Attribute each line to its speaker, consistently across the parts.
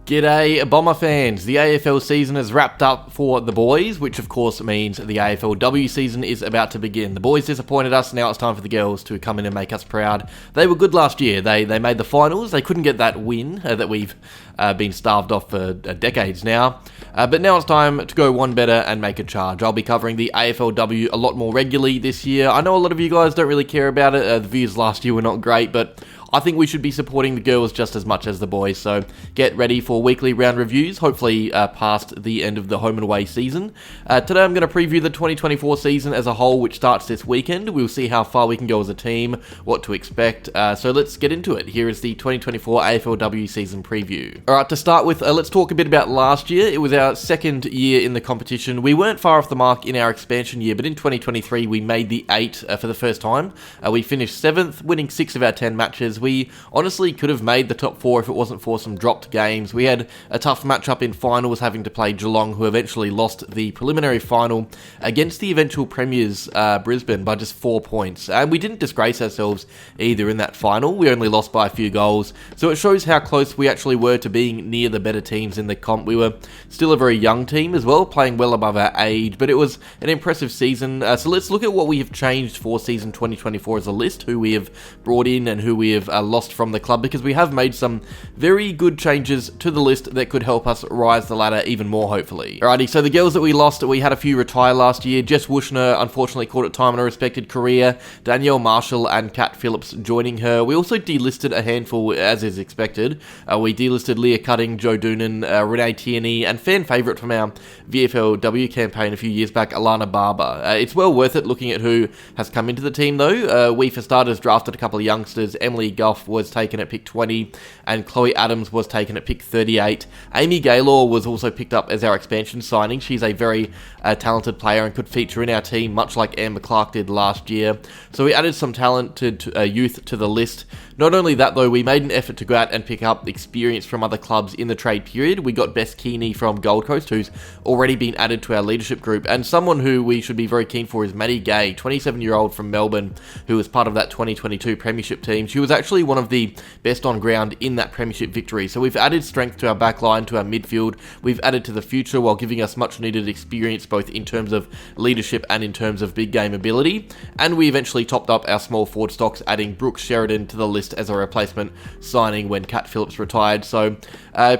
Speaker 1: G'day Bomber fans, the AFL season is wrapped up for the boys, which of course means the AFLW season is about to begin. The boys disappointed us, now it's time for the girls to come in and make us proud. They were good last year, they made the finals, they couldn't get that win that we've been starved off for decades now. But now it's time to go one better and make a charge. I'll be covering the AFLW a lot more regularly this year. I know a lot of you guys don't really care about it, the views last year were not great, but I think we should be supporting the girls just as much as the boys, so get ready for weekly round reviews, hopefully past the end of the home and away season. Today I'm going to preview the 2024 season as a whole, which starts this weekend. We'll see how far we can go as a team, what to expect, so let's get into it. Here is the 2024 AFLW season preview. Alright, to start with, let's talk a bit about last year. It was our second year in the competition. We weren't far off the mark in our expansion year, but in 2023 we made the 8 for the first time. We finished 7th, winning 6 of our 10 matches. We honestly could have made the top 4 if it wasn't for some dropped games. We had a tough matchup in finals, having to play Geelong, who eventually lost the preliminary final against the eventual premiers Brisbane by just 4 points. And we didn't disgrace ourselves either in that final. We only lost by a few goals, so it shows how close we actually were to being near the better teams in the comp. We were still a very young team as well, playing well above our age, but it was an impressive season. So let's look at what we have changed for season 2024 as a list, who we have brought in and who we have lost from the club, because we have made some very good changes to the list that could help us rise the ladder even more, hopefully. Alrighty, so the girls that we lost, we had a few retire last year. Jess Wushner unfortunately called it time in a respected career. Danielle Marshall and Kat Phillips joining her. We also delisted a handful, as is expected. We delisted Leah Cutting, Joe Doonan, Renee Tierney, and fan favourite from our VFLW campaign a few years back, Alana Barber. It's well worth it looking at who has come into the team though. We, for starters, drafted a couple of youngsters. Emily Goff was taken at pick 20, and Chloe Adams was taken at pick 38. Amy Gaylor was also picked up as our expansion signing. She's a very talented player and could feature in our team, much like Amber Clark did last year. So we added some talented youth to the list. Not only that though, we made an effort to go out and pick up experience from other clubs in the trade period. We got Bess Keeney from Gold Coast, who's already been added to our leadership group, and someone who we should be very keen for is Maddie Gay, 27-year-old from Melbourne, who was part of that 2022 Premiership team. She was actually one of the best on ground in that Premiership victory. So we've added strength to our back line, to our midfield. We've added to the future while giving us much needed experience, both in terms of leadership and in terms of big game ability. And we eventually topped up our small forward stocks, adding Brooke Sheridan to the list as a replacement signing when Kat Phillips retired. So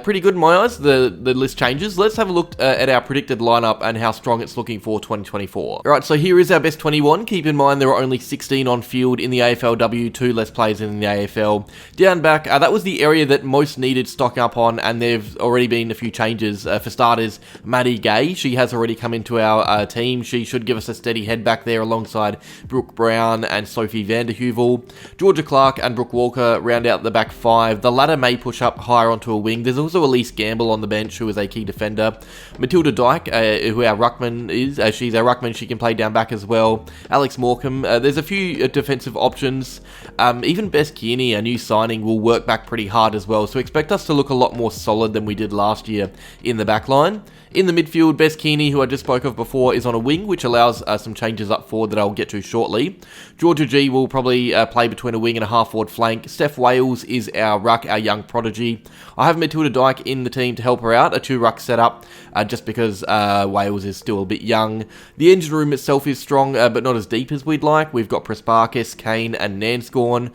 Speaker 1: pretty good in my eyes, the list changes. Let's have a look at our predicted lineup and how strong it's looking for 2024. Alright, so here is our best 21. Keep in mind there are only 16 on field in the AFLW, 2 less players in the AFL. Down back, that was the area that most needed stock up on, and there've already been a few changes. For starters, Maddie Gay, she has already come into our team. She should give us a steady head back there alongside Brooke Brown and Sophie Vanderheuvel. Georgia Clark and Brooke Walker round out the back 5. The latter may push up higher onto a wing. There's also Elise Gamble on the bench, who is a key defender. Matilda Dyke, who our ruckman is, she's our ruckman, she can play down back as well. Alex Morecambe, there's a few defensive options. Even Bess Kearney, a new signing, will work back pretty hard as well, so expect us to look a lot more solid than we did last year in the back line. In the midfield, Bess Kearney, who I just spoke of before, is on a wing, which allows some changes up forward that I'll get to shortly. Georgia G will probably play between a wing and a half-forward flank. Steph Wales is our ruck, our young prodigy. I have Matilda Dyke in the team to help her out, a 2-ruck setup, just because Wales is still a bit young. The engine room itself is strong, but not as deep as we'd like. We've got Prasparkis, Kane, and Nanscorn.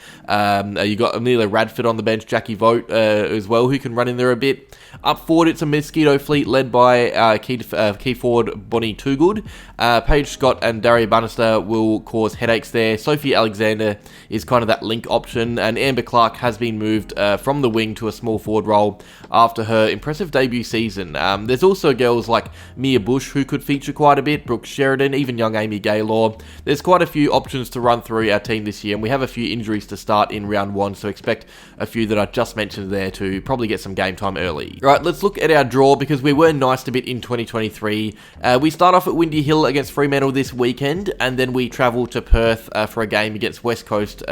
Speaker 1: You got Amelia Radford on the bench, Jackie Vogt as well, who can run in there a bit. Up forward, it's a Mosquito fleet led by key forward Bonnie Toogood. Paige Scott and Daria Bannister will cause headaches there. Sophie Alexander is kind of that link option, and Amber Clark has been moved from the wing to a small forward role after her impressive debut season. There's also girls like Mia Bush, who could feature quite a bit, Brooke Sheridan, even young Amy Gaylor. There's quite a few options to run through our team this year, and we have a few injuries to start in round 1, so expect a few that I just mentioned there to probably get some game time early. Right, let's look at our draw, because we were nice a bit in 2023. We start off at Windy Hill against Fremantle this weekend, and then we travel to Perth for a game against West Coast.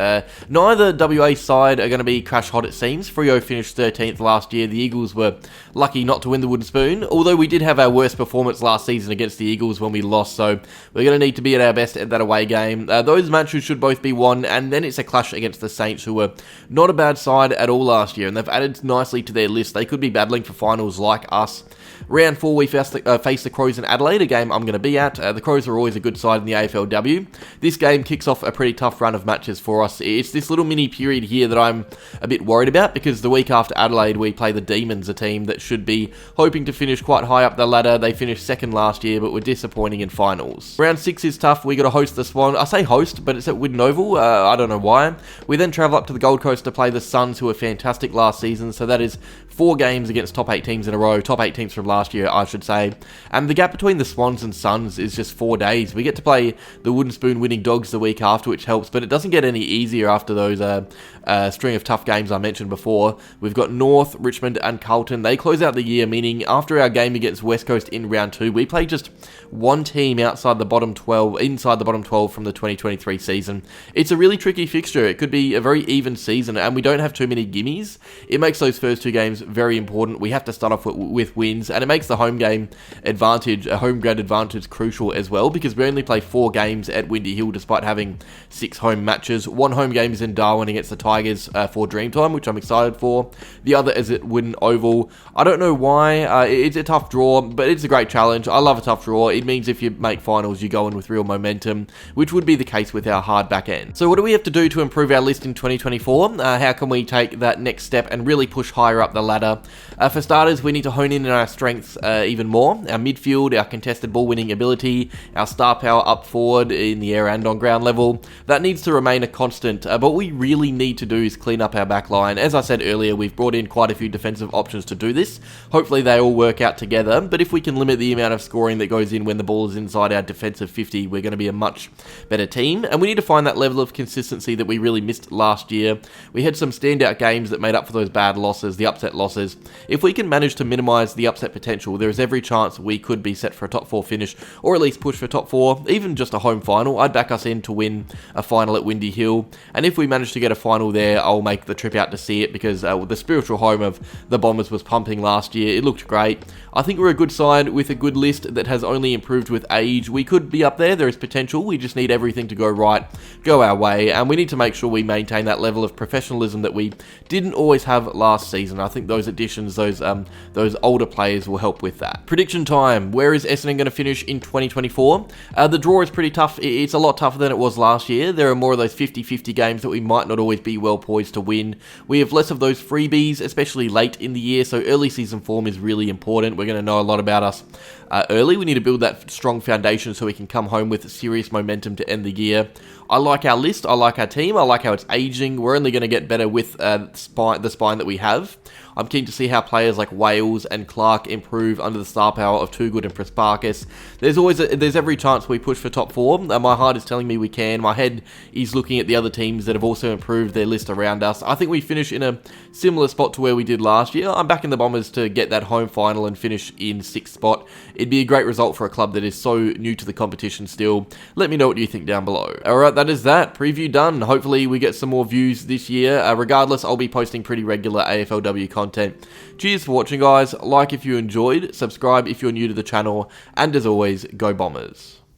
Speaker 1: Neither WA side are going to be crash hot, it seems. Freo finished 13th last year. The Eagles were lucky not to win the wooden spoon, although we did have our worst performance last season against the Eagles when we lost, so we're going to need to be at our best at that away game. Those matches should both be won, and then it's a clash against the Saints, who were not a bad side at all last year, and they've added nicely to their list. They could be battling for finals like us. Round 4, we face the Crows in Adelaide, a game I'm going to be at. The Crows are always a good side in the AFLW. This game kicks off a pretty tough run of matches for us. It's this little mini period here that I'm a bit worried about, because the week after Adelaide, we play the Demons, a team that should be hoping to finish quite high up the ladder. They finished second last year, but were disappointing in finals. Round 6 is tough. We got to host the Swans. I say host, but it's at Widden Oval. I don't know why. We then travel up to the Gold Coast to play the Suns, who were fantastic last season. So that is 4 games against top 8 teams in a row. Top 8 teams from last year, I should say. And the gap between the Swans and Suns is just 4 days. We get to play the Wooden Spoon winning Dogs the week after, which helps, but it doesn't get any easier after those string of tough games I mentioned before. We've got North, Richmond, and Carlton. They close out the year, meaning after our game against West Coast in round 2, we play just one team inside the bottom 12 from the 2023 season. It's a really tricky fixture. It could be a very even season, and we don't have too many gimmies. It makes those first 2 games very important. We have to start off with wins, and it makes the home game advantage, a home ground advantage, crucial as well, because we only play 4 games at Windy Hill despite having 6 home matches. 1 home game is in Darwin against the Tigers for Dreamtime, which I'm excited for. The other is at Widden Oval. I don't know why. It's a tough draw, but it's a great challenge. I love a tough draw. It means if you make finals, you go in with real momentum, which would be the case with our hard back end. So what do we have to do to improve our list in 2024? How can we take that next step and really push higher up the ladder? For starters, we need to hone in on our strengths even more. Our midfield, our contested ball winning ability, our star power up forward in the air and on ground level. That needs to remain a constant, but what we really need to do is clean up our back line. As I said earlier, we've brought in quite a few defensive options to do this. Hopefully they all work out together, but if we can limit the amount of scoring that goes in when the ball is inside our defensive 50, we're going to be a much better team, and we need to find that level of consistency that we really missed last year. We had some standout games that made up for those bad losses, the upset losses. If we can manage to minimise the upset potential, there is every chance we could be set for a top 4 finish, or at least push for top 4, even just a home final. I'd back us in to win a final at Windy Hill, and if we manage to get a final there, I'll make the trip out to see it, because the spiritual home of the Bombers was pumping last year. It looked great. I think we're a good side with a good list that has only improved with age. We could be up there. There is potential. We just need everything to go right, go our way, and we need to make sure we maintain that level of professionalism that we didn't always have last season. I think those additions, those older players will help with that. Prediction time. Where is Essendon going to finish in 2024? The draw is pretty tough. It's a lot tougher than it was last year. There are more of those 50-50 games that we might not always be well poised to win. We have less of those freebies, especially late in the year, so early season form is really important. We're going to know a lot about us early. We need to build that strong foundation so we can come home with serious momentum to end the year. I like our list. I like our team. I like how it's aging. We're only going to get better with the spine that we have. I'm keen to see how players like Wales and Clark improve under the star power of Toogood and Prasparkas. There's every chance we push for top 4. My heart is telling me we can. My head is looking at the other teams that have also improved their list around us. I think we finish in a similar spot to where we did last year. I'm backing the Bombers to get that home final and finish in 6th spot. It'd be a great result for a club that is so new to the competition still. Let me know what you think down below. Alright, that is that. Preview done. Hopefully we get some more views this year. Regardless, I'll be posting pretty regular AFLW content. Cheers for watching, guys. Like if you enjoyed, subscribe if you're new to the channel, and as always, go Bombers.